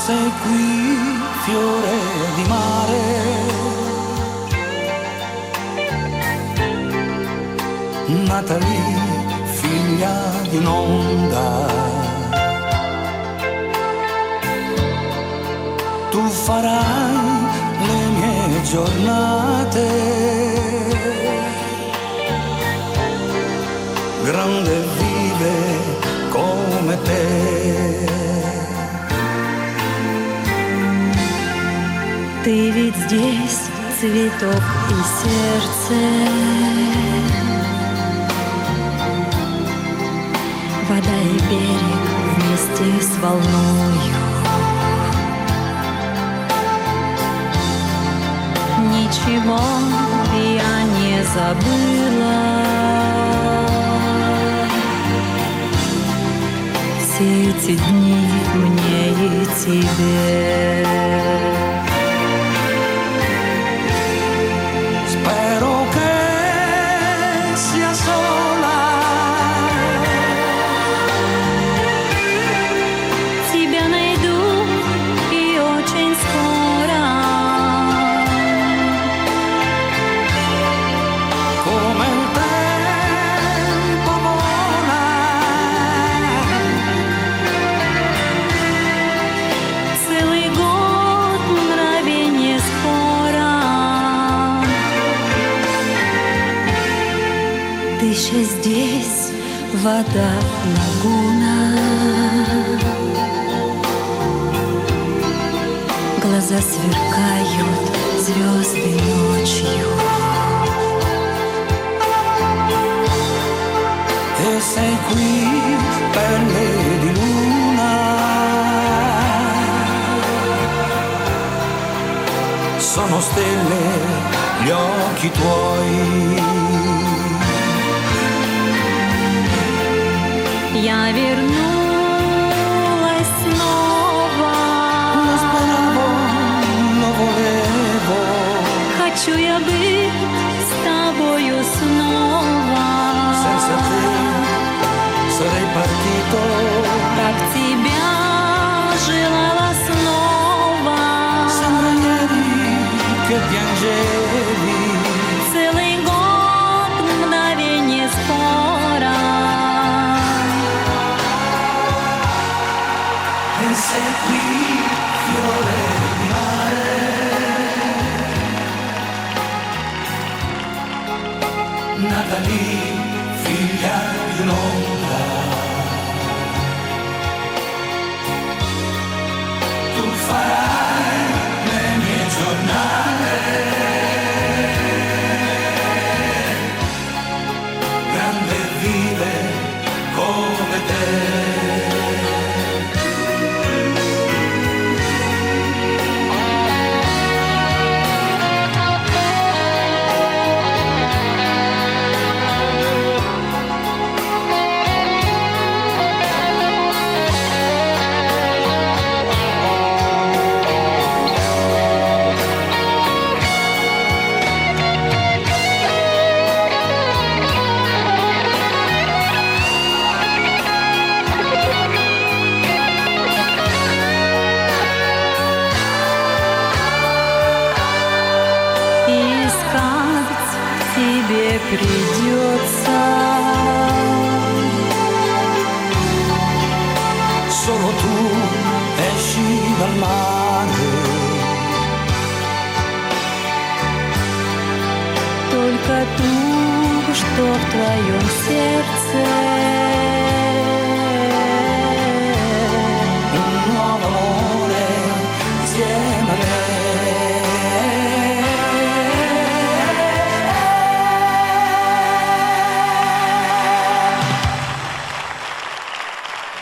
sei qui, fiore di mare, nata lì, figlia di un'onda. Tu farai le mie giornate, grande e vive come te. Ты ведь здесь, цветок и сердце, вода и берег вместе с волною. Ничего я не забыла, все эти дни мне и тебе. Spero che sia sola, тебя найду и очень скоро. come il tempo vola, Целый год мгновенье скоро. Дыша здесь, вода, лагуна, глаза сверкают, звезды ночью. e sei qui, perle di luna, sono stelle gli occhi tuoi. Я вернулась снова. Lo speravo, lo volevo, Хочу я быть с тобою снова. senza te sarei partito. Как тебя желала снова. Sembra ieri che piangevi, Целый год мгновенье скоро. e sei qui, fiore di mare, nata lì, figlia di un'onda. Tu farai le mie giornate, grande e vive come te. Искать тебе придется. Solo tu esci dal mare, Только ту, что в твоем сердце.